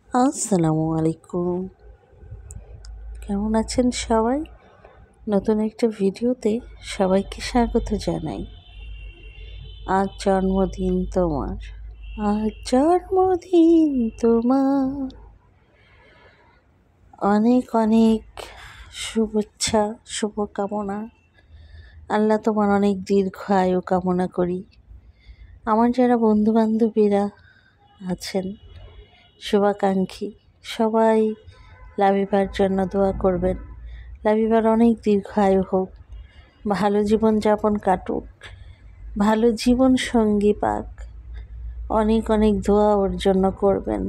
আসসালামু আলাইকুম। কেমন আছেন সবাই? নতুন একটা ভিডিওতে সবাইকে স্বাগত জানাই। আজ জন্মদিন তোমার, আজ জন্মদিন তোমার। অনেক অনেক শুভেচ্ছা, শুভকামনা। আল্লাহ তোমার অনেক দীর্ঘ আয়ু কামনা করি। আমার যারা বন্ধুবান্ধবীরা আছেন, শুভাকাঙ্ক্ষী, সবাই লাবিবার জন্য দোয়া করবেন। লাবিবার অনেক দীর্ঘায়ু হোক, ভালো জীবনযাপন কাটুক, ভালো জীবন সঙ্গী পাক। অনেক অনেক দোয়া ওর জন্য করবেন।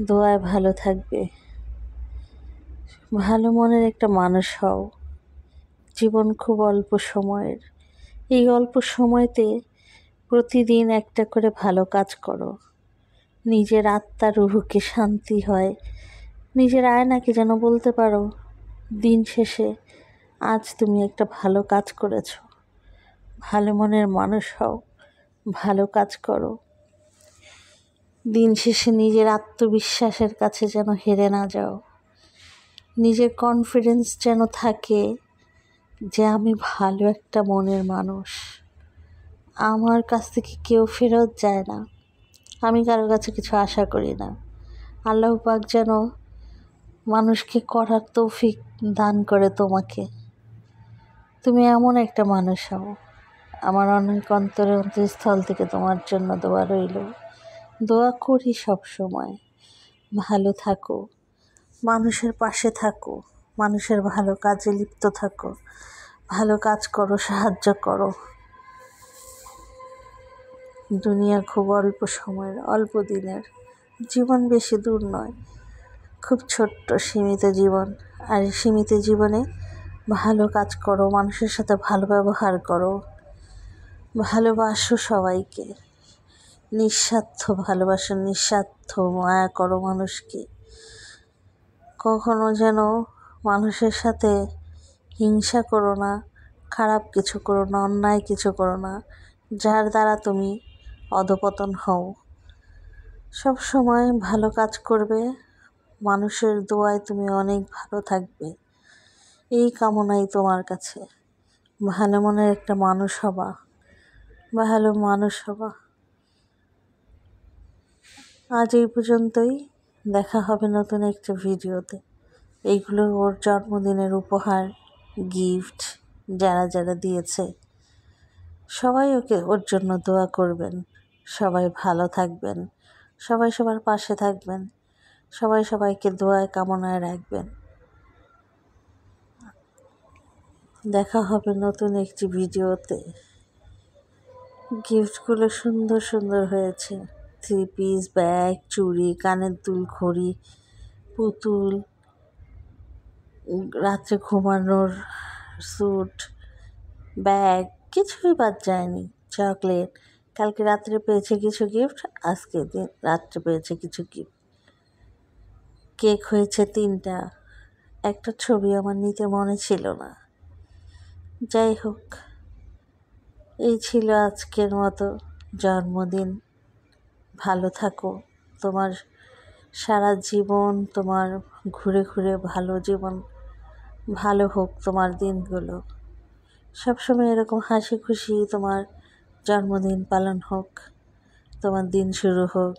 দোয়ায় ভালো থাকবে, ভালো মনের একটা মানুষ হও। জীবন খুব অল্প সময়ের। এই অল্প সময়তে প্রতিদিন একটা করে ভালো কাজ করো। নিজের আত্মা রুহুকে শান্তি হয়। নিজের আয়নাকে যেন বলতে পারো, দিন শেষে আজ তুমি একটা ভালো কাজ করেছো। ভালো মনের মানুষ হও, ভালো কাজ করো। দিন শেষে নিজের আত্মবিশ্বাসের কাছে যেন হেরে না যাও। নিজের কনফিডেন্স যেন থাকে যে আমি ভালো একটা মনের মানুষ। আমার কাছ থেকে কেউ ফেরত যায় না, আমি কারো কাছে কিছু আশা করি না। আল্লাহ পাক যেন মানুষকে করার তৌফিক দান করে তোমাকে। তুমি এমন একটা মানুষ হও। আমার অনেক অন্তরস্থল থেকে তোমার জন্য দোয়া রইল। দোয়া করি সব সময়। ভালো থাকো, মানুষের পাশে থাকো, মানুষের ভালো কাজে লিপ্ত থাকো, ভালো কাজ করো, সাহায্য করো। দুনিয়া খুব অল্প সময়ের, অল্প দিনের। জীবন বেশি দূর নয়, খুব ছোট্ট সীমিত জীবন। আর এই সীমিত জীবনে ভালো কাজ করো, মানুষের সাথে ভালো ব্যবহার করো, ভালোবাসো সবাইকে। নিঃস্বার্থ ভালোবাসো, নিঃস্বার্থ মায়া করো মানুষকে। কখনো যেন মানুষের সাথে হিংসা করো না, খারাপ কিছু করো না, অন্যায় কিছু করো না, যার দ্বারা তুমি অধপতন হও। সব সময় ভালো কাজ করবে, মানুষের দোয়ায় তুমি অনেক ভালো থাকবে। এই কামনাই তোমার কাছে। ভালো মনের একটা মানুষ হবা, ভালো মানুষ হবা। আজ এই পর্যন্তই। দেখা হবে নতুন একটা ভিডিওতে। এইগুলো ওর জন্মদিনের উপহার, গিফট। যারা যারা দিয়েছে সবাই ওর জন্য দোয়া করবেন। সবাই ভালো থাকবেন, সবাই সবার পাশে থাকবেন, সবাই সবাইকে দোয়ায় কামনায় রাখবেন। দেখা হবে নতুন একটি ভিডিওতে। গিফটগুলো সুন্দর সুন্দর হয়েছে। 3 পিস, ব্যাগ, চুড়ি, কানের দুল, ঘড়ি, পুতুল, রাত্রে ঘুমানোর স্যুট, ব্যাগ, কিছুই বাদ যায়নি। চকলেট, কালকে রাত্রে পেয়েছে কিছু গিফট, আজকে রাত্রে পেয়েছে কিছু গিফট। কেক হয়েছে 3টা। একটা ছবি আমার নিতে মনে ছিল না। যাই হোক, এই ছিল আজকের মতো জন্মদিন। ভালো থাকো, তোমার সারা জীবন তোমার ঘুরে ঘুরে ভালো জীবন, ভালো হোক তোমার দিনগুলো। সবসময় এরকম হাসি খুশি তোমার জন্মদিন পালন হোক, তোমার দিন শুরু হোক,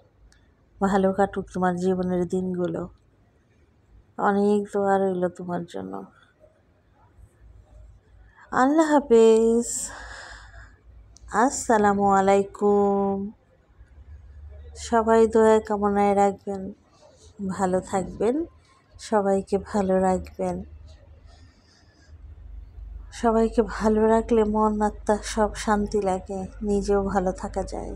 ভালো কাটুক তোমার জীবনের দিনগুলো। অনেক দোয়া রইল তোমার জন্য। আল্লাহ হাফেজ। আসসালামু আলাইকুম। সবাই দোয়া কামনায় রাখবেন, ভালো থাকবেন, সবাইকে ভালো রাখবেন। সবাইকে ভালো রাখলে মন আত্মা সব শান্তি লাগে, নিজেও ভালো থাকা যায়।